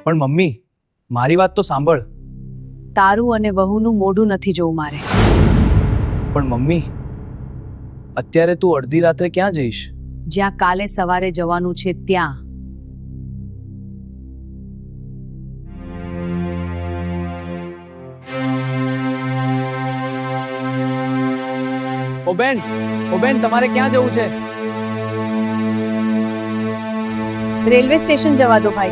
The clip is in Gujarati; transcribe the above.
પણ મમ્મી મારી વાત તો સાંભળ. તારું અને વહુનું મોઢું નથી જોવું મારે. પણ મમ્મી અત્યારે તું અડધી રાત્રે ક્યાં જઈશ? જ્યાં કાલે સવારે જવાનું છે ત્યાં. ઓ બેન તમારે ક્યાં જવું છે? રેલવે સ્ટેશન જવા દો ભાઈ.